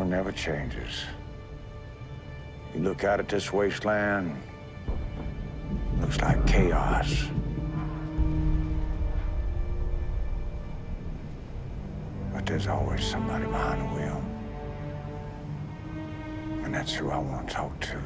world never changes. You look out at this wasteland, looks like chaos. But there's always somebody behind the wheel. And that's who I want to talk to.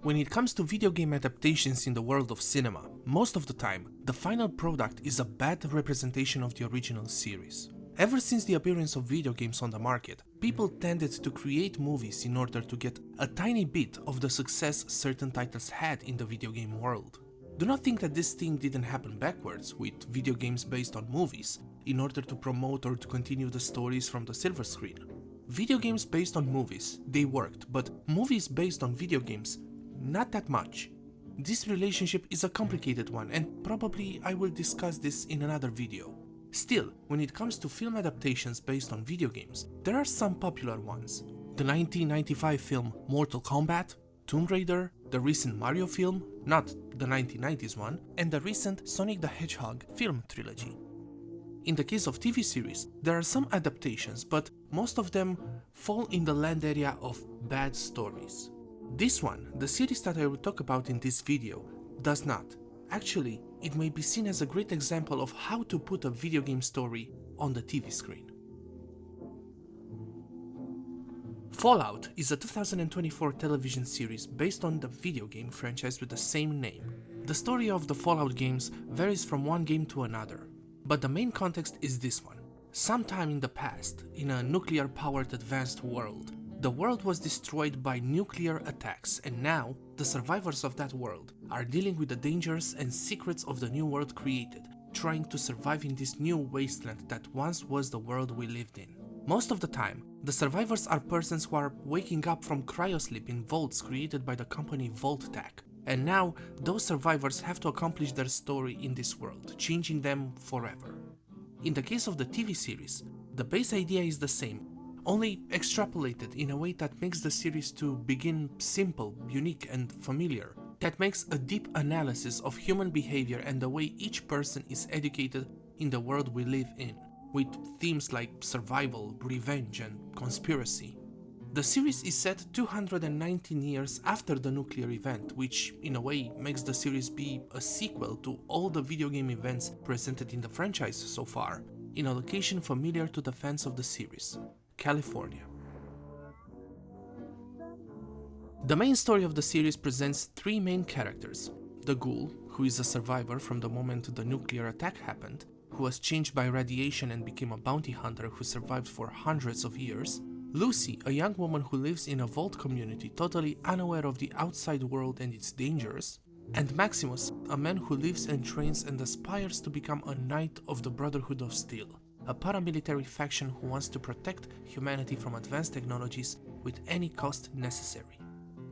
When it comes to video game adaptations in the world of cinema, most of the time, the final product is a bad representation of the original series. Ever since the appearance of video games on the market, people tended to create movies in order to get a tiny bit of the success certain titles had in the video game world. Do not think that this thing didn't happen backwards, with video games based on movies, in order to promote or to continue the stories from the silver screen. Video games based on movies, they worked, but movies based on video games, not that much. This relationship is a complicated one, and probably I will discuss this in another video. Still, when it comes to film adaptations based on video games, there are some popular ones. The 1995 film Mortal Kombat, Tomb Raider, the recent Mario film, not the 1990s one, and the recent Sonic the Hedgehog film trilogy. In the case of TV series, there are some adaptations, but most of them fall in the land area of bad stories. This one, the series that I will talk about in this video, does not. Actually, it may be seen as a great example of how to put a video game story on the TV screen. Fallout is a 2024 television series based on the video game franchise with the same name. The story of the Fallout games varies from one game to another, but the main context is this one. Sometime in the past, in a nuclear-powered advanced world, the world was destroyed by nuclear attacks, and now the survivors of that world are dealing with the dangers and secrets of the new world created, trying to survive in this new wasteland that once was the world we lived in. Most of the time, the survivors are persons who are waking up from cryosleep in vaults created by the company Vault-Tec, and now those survivors have to accomplish their story in this world, changing them forever. In the case of the TV series, the base idea is the same, only extrapolated in a way that makes the series to begin simple, unique and familiar, that makes a deep analysis of human behavior and the way each person is educated in the world we live in, with themes like survival, revenge and conspiracy. The series is set 219 years after the nuclear event, which in a way makes the series be a sequel to all the video game events presented in the franchise so far, in a location familiar to the fans of the series. California. The main story of the series presents three main characters: the Ghoul, who is a survivor from the moment the nuclear attack happened, who was changed by radiation and became a bounty hunter who survived for hundreds of years; Lucy, a young woman who lives in a vault community totally unaware of the outside world and its dangers; and Maximus, a man who lives and trains and aspires to become a knight of the Brotherhood of Steel, a paramilitary faction who wants to protect humanity from advanced technologies with any cost necessary.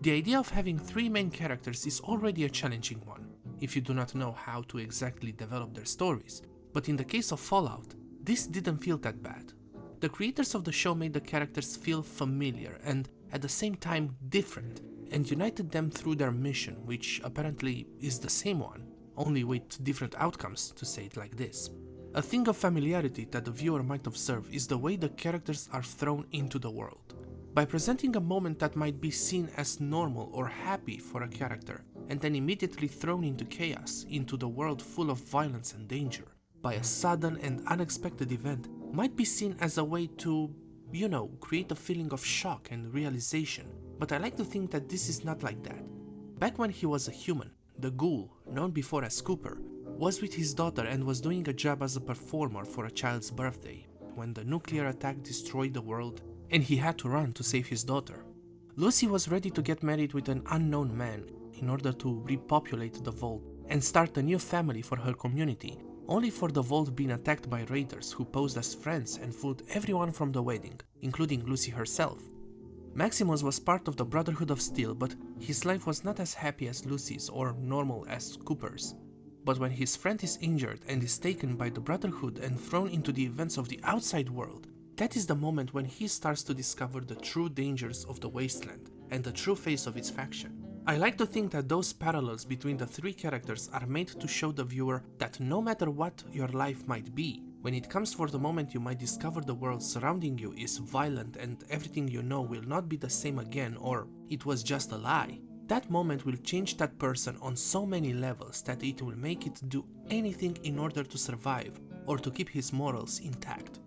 The idea of having three main characters is already a challenging one, if you do not know how to exactly develop their stories, but in the case of Fallout, this didn't feel that bad. The creators of the show made the characters feel familiar and at the same time different, and united them through their mission, which apparently is the same one, only with different outcomes, to say it like this. A thing of familiarity that the viewer might observe is the way the characters are thrown into the world. By presenting a moment that might be seen as normal or happy for a character, and then immediately thrown into chaos, into the world full of violence and danger, by a sudden and unexpected event, might be seen as a way to, create a feeling of shock and realization, but I like to think that this is not like that. Back when he was a human, the Ghoul, known before as Cooper, was with his daughter and was doing a job as a performer for a child's birthday, when the nuclear attack destroyed the world and he had to run to save his daughter. Lucy was ready to get married with an unknown man in order to repopulate the vault and start a new family for her community, only for the vault being attacked by raiders who posed as friends and fooled everyone from the wedding, including Lucy herself. Maximus was part of the Brotherhood of Steel, but his life was not as happy as Lucy's or normal as Cooper's. But when his friend is injured and is taken by the Brotherhood and thrown into the events of the outside world, that is the moment when he starts to discover the true dangers of the wasteland and the true face of its faction. I like to think that those parallels between the three characters are made to show the viewer that no matter what your life might be, when it comes for the moment you might discover the world surrounding you is violent and everything you know will not be the same again, or it was just a lie, that moment will change that person on so many levels that it will make it do anything in order to survive or to keep his morals intact.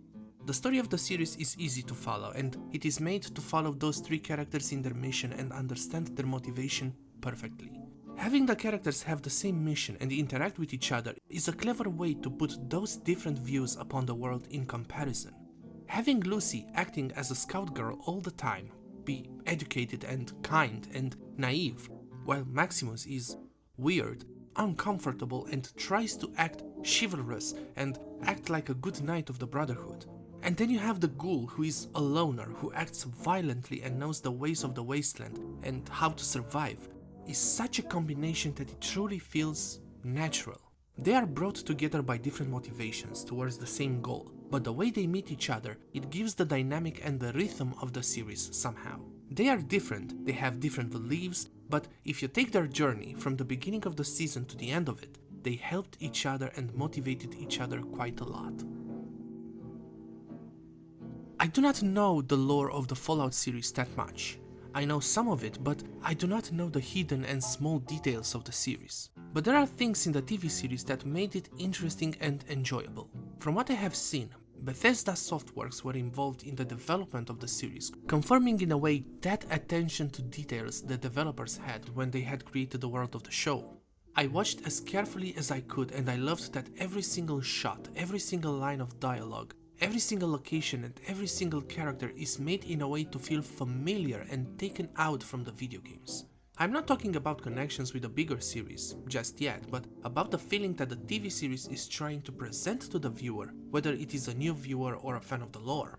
The story of the series is easy to follow, and it is made to follow those three characters in their mission and understand their motivation perfectly. Having the characters have the same mission and interact with each other is a clever way to put those different views upon the world in comparison. Having Lucy acting as a scout girl all the time, be educated and kind and naive, while Maximus is weird, uncomfortable and tries to act chivalrous and act like a good knight of the Brotherhood. And then you have the ghoul who is a loner, who acts violently and knows the ways of the wasteland and how to survive, is such a combination that it truly feels natural. They are brought together by different motivations towards the same goal, but the way they meet each other, it gives the dynamic and the rhythm of the series somehow. They are different, they have different beliefs, but if you take their journey from the beginning of the season to the end of it, they helped each other and motivated each other quite a lot. I do not know the lore of the Fallout series that much. I know some of it, but I do not know the hidden and small details of the series. But there are things in the TV series that made it interesting and enjoyable. From what I have seen, Bethesda Softworks were involved in the development of the series, confirming in a way that attention to details the developers had when they had created the world of the show. I watched as carefully as I could, and I loved that every single shot, every single line of dialogue, every single location and every single character is made in a way to feel familiar and taken out from the video games. I'm not talking about connections with a bigger series just yet, but about the feeling that the TV series is trying to present to the viewer, whether it is a new viewer or a fan of the lore.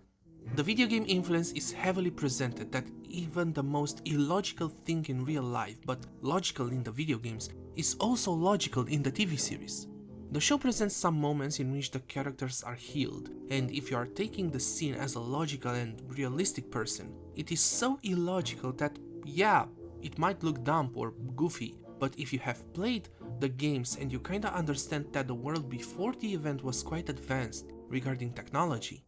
The video game influence is heavily presented, that even the most illogical thing in real life, but logical in the video games, is also logical in the TV series. The show presents some moments in which the characters are healed, and if you are taking the scene as a logical and realistic person, it is so illogical that, yeah, it might look dumb or goofy, but if you have played the games and you kinda understand that the world before the event was quite advanced regarding technology,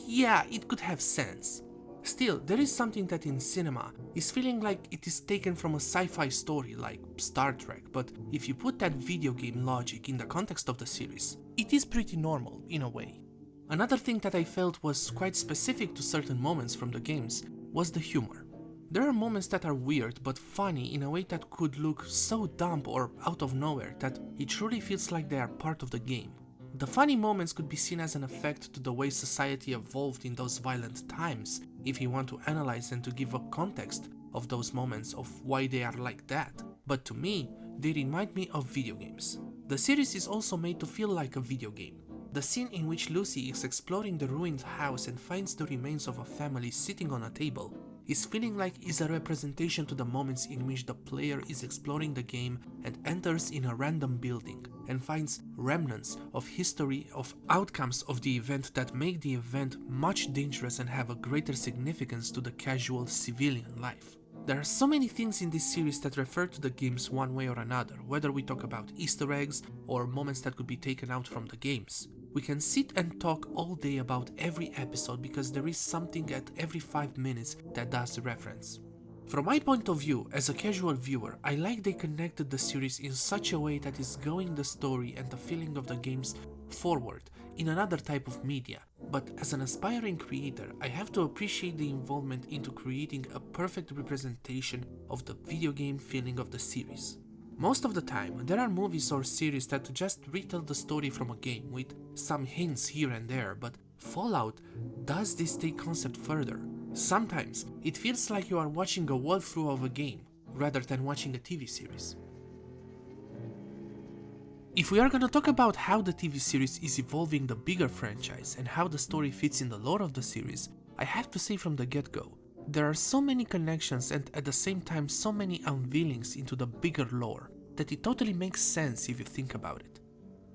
yeah, it could have sense. Still, there is something that in cinema is feeling like it is taken from a sci-fi story like Star Trek, but if you put that video game logic in the context of the series, it is pretty normal in a way. Another thing that I felt was quite specific to certain moments from the games was the humor. There are moments that are weird but funny in a way that could look so dumb or out of nowhere that it truly feels like they are part of the game. The funny moments could be seen as an effect to the way society evolved in those violent times, if you want to analyze and to give a context of those moments of why they are like that. But to me, they remind me of video games. The series is also made to feel like a video game. The scene in which Lucy is exploring the ruined house and finds the remains of a family sitting on a table is feeling like is a representation to the moments in which the player is exploring the game and enters in a random building and finds remnants of history, of outcomes of the event that make the event much dangerous and have a greater significance to the casual civilian life. There are so many things in this series that refer to the games one way or another, whether we talk about Easter eggs or moments that could be taken out from the games. We can sit and talk all day about every episode because there is something at every 5 minutes that does the reference. From my point of view, as a casual viewer, I like they connected the series in such a way that is going the story and the feeling of the games forward in another type of media. But as an aspiring creator, I have to appreciate the involvement into creating a perfect representation of the video game feeling of the series. Most of the time, there are movies or series that just retell the story from a game with some hints here and there, but Fallout does this take concept further. Sometimes, it feels like you are watching a walkthrough of a game, rather than watching a TV series. If we are gonna talk about how the TV series is evolving the bigger franchise and how the story fits in the lore of the series, I have to say from the get-go, there are so many connections and at the same time so many unveilings into the bigger lore that it totally makes sense if you think about it.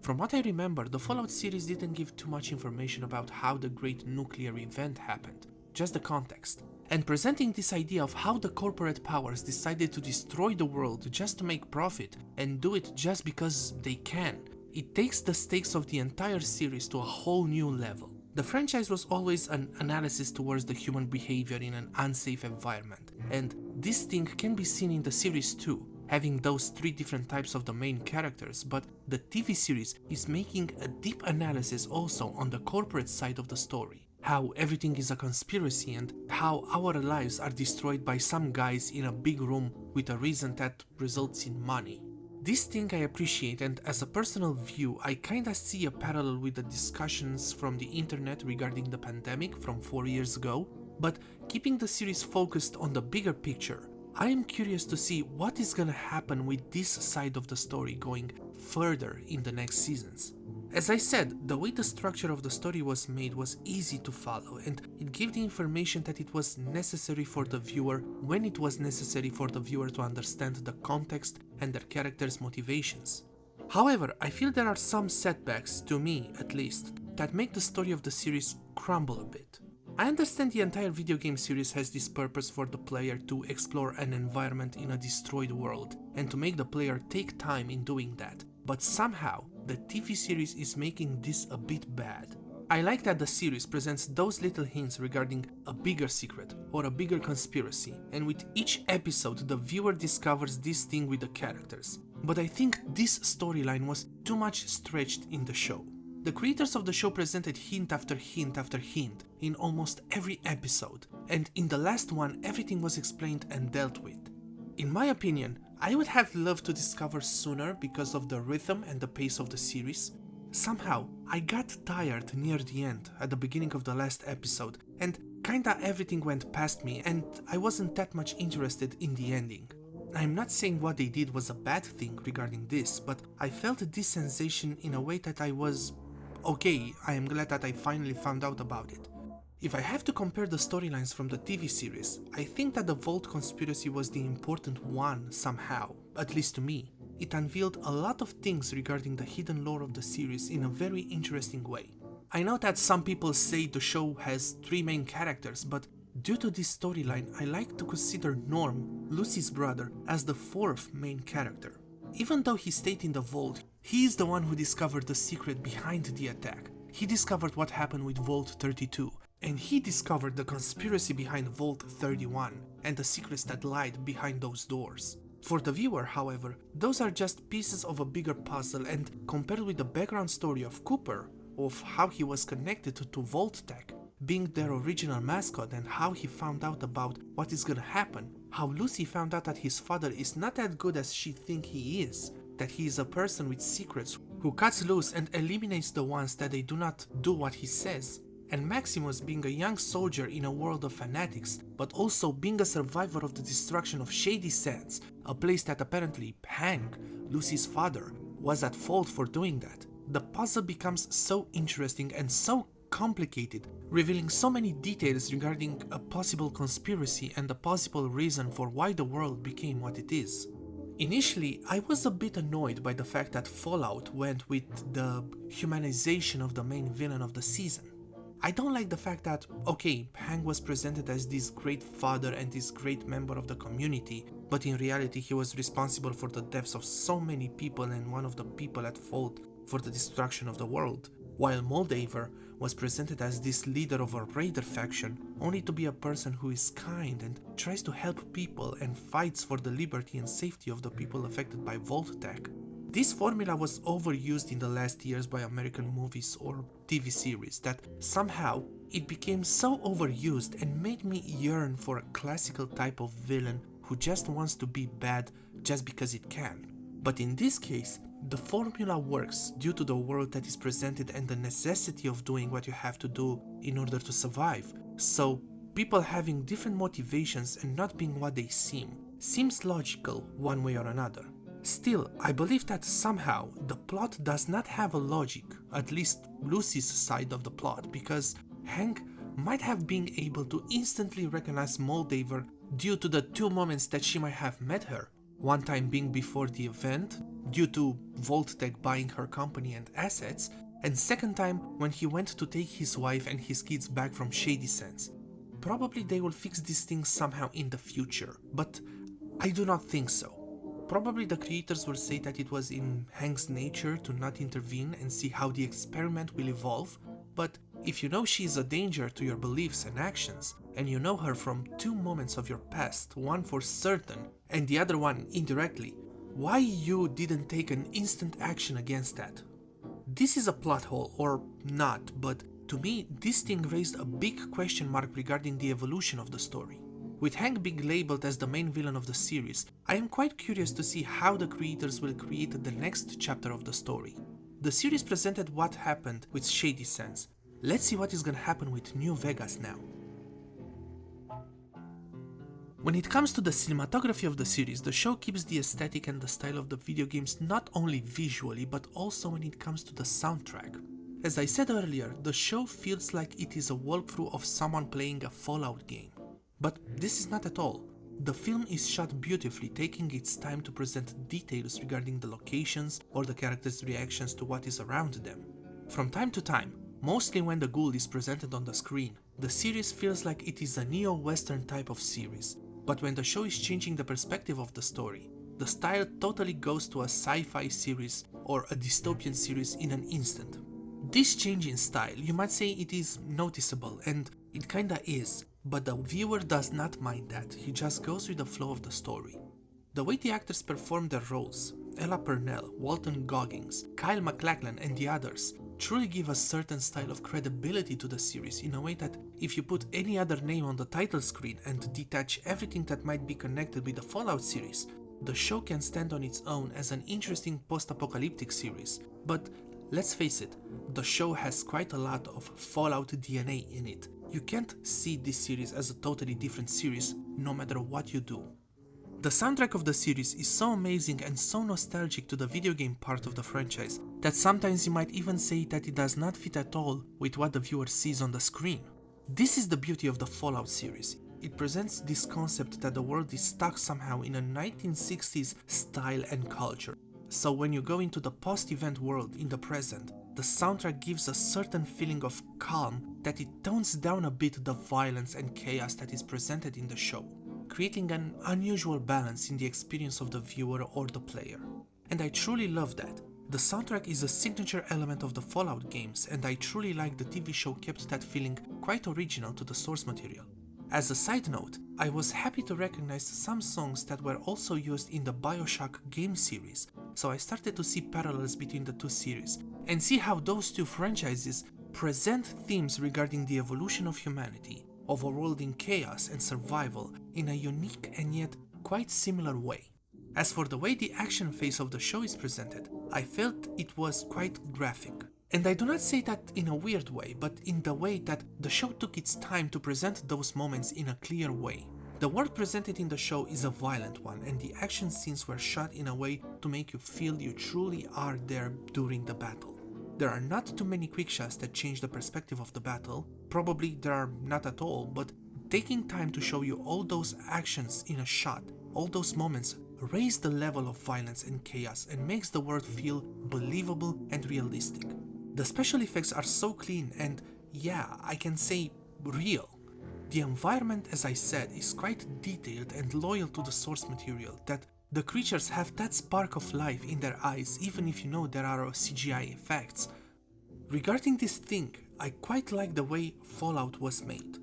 From what I remember, the Fallout series didn't give too much information about how the great nuclear event happened, just the context. and presenting this idea of how the corporate powers decided to destroy the world just to make profit and do it just because they can. It takes the stakes of the entire series to a whole new level. The franchise was always an analysis towards the human behavior in an unsafe environment, and this thing can be seen in the series too, having those three different types of the main characters, but the TV series is making a deep analysis also on the corporate side of the story. How everything is a conspiracy and how our lives are destroyed by some guys in a big room with a reason that results in money. This thing I appreciate, and as a personal view, I kinda see a parallel with the discussions from the internet regarding the pandemic from 4 years ago, but keeping the series focused on the bigger picture, I am curious to see what is gonna happen with this side of the story going further in the next seasons. As I said, the way the structure of the story was made was easy to follow, and it gave the information that it was necessary for the viewer when it was necessary for the viewer to understand the context and their characters' motivations. However, I feel there are some setbacks, to me at least, that make the story of the series crumble a bit. I understand the entire video game series has this purpose for the player to explore an environment in a destroyed world, and to make the player take time in doing that, but somehow the TV series is making this a bit bad. I like that the series presents those little hints regarding a bigger secret or a bigger conspiracy, and with each episode the viewer discovers this thing with the characters, but I think this storyline was too much stretched in the show. The creators of the show presented hint after hint after hint in almost every episode, and in the last one everything was explained and dealt with. In my opinion, I would have loved to discover sooner because of the rhythm and the pace of the series. Somehow, I got tired near the end, at the beginning of the last episode, and kinda everything went past me and I wasn't that much interested in the ending. I'm not saying what they did was a bad thing regarding this, but I felt this sensation in a way that I was okay, I am glad that I finally found out about it. If I have to compare the storylines from the TV series, I think that the Vault conspiracy was the important one somehow, at least to me. It unveiled a lot of things regarding the hidden lore of the series in a very interesting way. I know that some people say the show has 3 main characters, but due to this storyline, I like to consider Norm, Lucy's brother, as the 4th main character. Even though he stayed in the Vault, he is the one who discovered the secret behind the attack. He discovered what happened with Vault 32, and he discovered the conspiracy behind Vault 31 and the secrets that lied behind those doors. For the viewer, however, those are just pieces of a bigger puzzle, and compared with the background story of Cooper, of how he was connected to Vault Tech, being their original mascot and how he found out about what is gonna happen, how Lucy found out that his father is not as good as she thinks he is, that he is a person with secrets who cuts loose and eliminates the ones that they do not do what he says, and Maximus being a young soldier in a world of fanatics, but also being a survivor of the destruction of Shady Sands, a place that apparently Hank, Lucy's father, was at fault for doing that. The puzzle becomes so interesting and so complicated, revealing so many details regarding a possible conspiracy and a possible reason for why the world became what it is. Initially, I was a bit annoyed by the fact that Fallout went with the humanization of the main villain of the season. I don't like the fact that, okay, Hank was presented as this great father and this great member of the community, but in reality he was responsible for the deaths of so many people and one of the people at fault for the destruction of the world, while Moldaver was presented as this leader of a raider faction, only to be a person who is kind and tries to help people and fights for the liberty and safety of the people affected by Vault Tech. This formula was overused in the last years by American movies or TV series that somehow it became so overused and made me yearn for a classical type of villain who just wants to be bad just because it can. But in this case, the formula works due to the world that is presented and the necessity of doing what you have to do in order to survive. So, people having different motivations and not being what they seems logical one way or another. Still, I believe that somehow the plot does not have a logic, at least Lucy's side of the plot, because Hank might have been able to instantly recognize Moldaver due to the 2 moments that she might have met her, one time being before the event, due to Vault Tech buying her company and assets, and second time when he went to take his wife and his kids back from Shady Sands. probably they will fix these things somehow in the future, but I do not think so. Probably the creators will say that it was in Hank's nature to not intervene and see how the experiment will evolve, but if you know she is a danger to your beliefs and actions, and you know her from two moments of your past, one for certain and the other one indirectly, why you didn't take an instant action against that? This is a plot hole, or not, but to me this thing raised a big question mark regarding the evolution of the story. With Hank being labeled as the main villain of the series, I am quite curious to see how the creators will create the next chapter of the story. The series presented what happened with Shady Sands. Let's see what is gonna happen with New Vegas now. When it comes to the cinematography of the series, the show keeps the aesthetic and the style of the video games not only visually, but also when it comes to the soundtrack. As I said earlier, the show feels like it is a walkthrough of someone playing a Fallout game. But this is not at all. The film is shot beautifully, taking its time to present details regarding the locations or the characters' reactions to what is around them. From time to time, mostly when the ghoul is presented on the screen, the series feels like it is a neo-western type of series. But when the show is changing the perspective of the story, the style totally goes to a sci-fi series or a dystopian series in an instant. This change in style, you might say it is noticeable, and it kinda is, but the viewer does not mind that, he just goes with the flow of the story. The way the actors perform their roles, Ella Purnell, Walton Goggins, Kyle MacLachlan and the others, truly give a certain style of credibility to the series in a way that if you put any other name on the title screen and detach everything that might be connected with the Fallout series, the show can stand on its own as an interesting post-apocalyptic series. But let's face it, the show has quite a lot of Fallout DNA in it. You can't see this series as a totally different series, no matter what you do. The soundtrack of the series is so amazing and so nostalgic to the video game part of the franchise that sometimes you might even say that it does not fit at all with what the viewer sees on the screen. This is the beauty of the Fallout series. It presents this concept that the world is stuck somehow in a 1960s style and culture. So when you go into the post-event world in the present, the soundtrack gives a certain feeling of calm that it tones down a bit the violence and chaos that is presented in the show, creating an unusual balance in the experience of the viewer or the player. And I truly love that. The soundtrack is a signature element of the Fallout games, and I truly like the TV show kept that feeling quite original to the source material. As a side note, I was happy to recognize some songs that were also used in the BioShock game series, so I started to see parallels between the two series, and see how those two franchises present themes regarding the evolution of humanity, of a world in chaos and survival in a unique and yet quite similar way. As for the way the action phase of the show is presented, I felt it was quite graphic. And I do not say that in a weird way, but in the way that the show took its time to present those moments in a clear way. The world presented in the show is a violent one, and the action scenes were shot in a way to make you feel you truly are there during the battle. There are not too many quick shots that change the perspective of the battle, probably there are not at all, but taking time to show you all those actions in a shot, all those moments, raise the level of violence and chaos and makes the world feel believable and realistic. The special effects are so clean and, yeah, I can say real. The environment, as I said, is quite detailed and loyal to the source material, that the creatures have that spark of life in their eyes even if you know there are CGI effects. Regarding this thing, I quite like the way Fallout was made,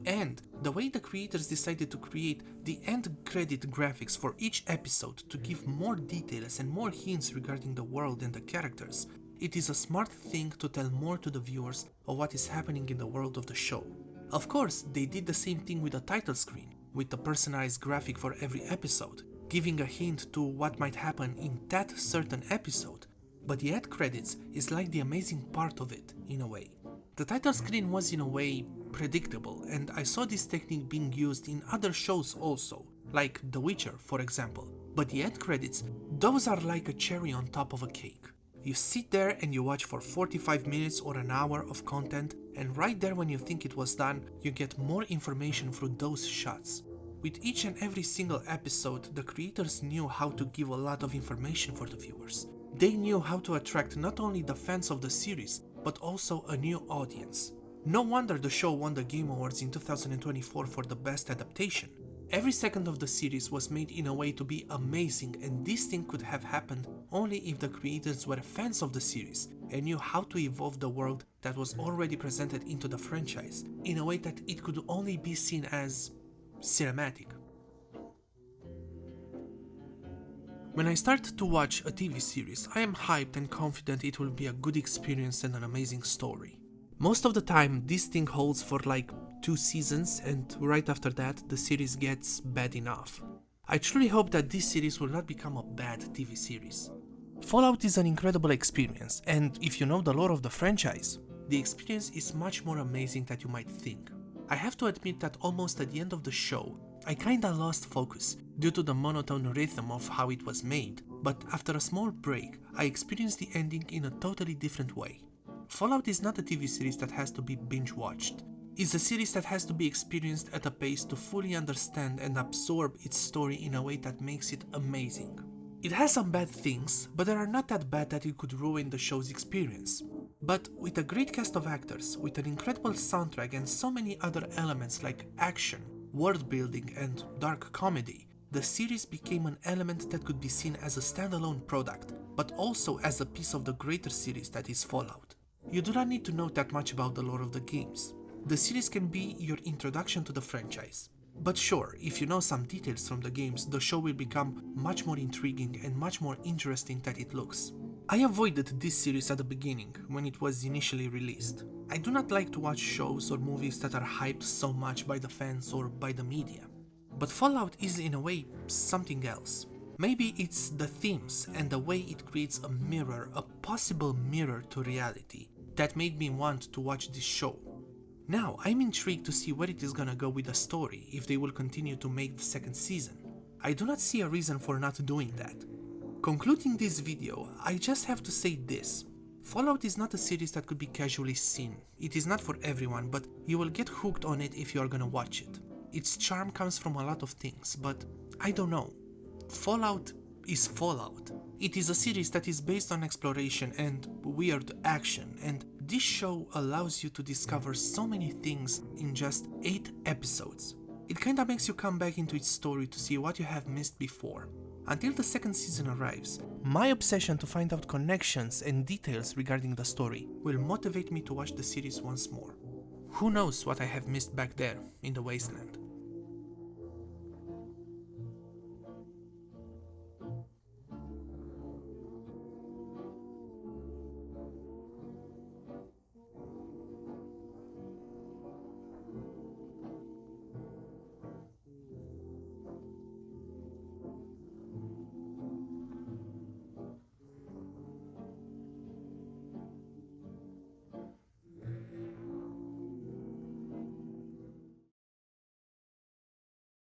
and the way the creators decided to create the end credit graphics for each episode to give more details and more hints regarding the world and the characters. It is a smart thing to tell more to the viewers of what is happening in the world of the show. Of course, they did the same thing with the title screen, with the personalized graphic for every episode, giving a hint to what might happen in that certain episode, but the end credits is like the amazing part of it, in a way. The title screen was in a way predictable, and I saw this technique being used in other shows also, like The Witcher for example, but the end credits, those are like a cherry on top of a cake. You sit there and you watch for 45 minutes or an hour of content, and right there when you think it was done, you get more information through those shots. With each and every single episode, the creators knew how to give a lot of information for the viewers. They knew how to attract not only the fans of the series, but also a new audience. No wonder the show won the Game Awards in 2024 for the best adaptation. Every second of the series was made in a way to be amazing, and this thing could have happened only if the creators were fans of the series and knew how to evolve the world that was already presented into the franchise in a way that it could only be seen as cinematic. When I start to watch a TV series, I am hyped and confident it will be a good experience and an amazing story. Most of the time, this thing holds for like 2 seasons, and right after that, the series gets bad enough. I truly hope that this series will not become a bad TV series. Fallout is an incredible experience, and if you know the lore of the franchise, the experience is much more amazing than you might think. I have to admit that almost at the end of the show, I kinda lost focus due to the monotone rhythm of how it was made, but after a small break, I experienced the ending in a totally different way. Fallout is not a TV series that has to be binge-watched. It's a series that has to be experienced at a pace to fully understand and absorb its story in a way that makes it amazing. It has some bad things, but they are not that bad that it could ruin the show's experience. But with a great cast of actors, with an incredible soundtrack and so many other elements like action, world building and dark comedy, the series became an element that could be seen as a standalone product, but also as a piece of the greater series that is Fallout. You do not need to know that much about the lore of the games. The series can be your introduction to the franchise. But sure, if you know some details from the games, the show will become much more intriguing and much more interesting than it looks. I avoided this series at the beginning, when it was initially released. I do not like to watch shows or movies that are hyped so much by the fans or by the media. But Fallout is in a way something else. Maybe it's the themes and the way it creates a mirror, a possible mirror to reality, that made me want to watch this show. Now, I'm intrigued to see where it is gonna go with the story, if they will continue to make the second season. I do not see a reason for not doing that. Concluding this video, I just have to say this. Fallout is not a series that could be casually seen. It is not for everyone, but you will get hooked on it if you are gonna watch it. Its charm comes from a lot of things, but I don't know. Fallout is Fallout. It is a series that is based on exploration and weird action, and this show allows you to discover so many things in just 8 episodes. It kinda makes you come back into its story to see what you have missed before. Until the second season arrives, my obsession to find out connections and details regarding the story will motivate me to watch the series once more. Who knows what I have missed back there in the wasteland.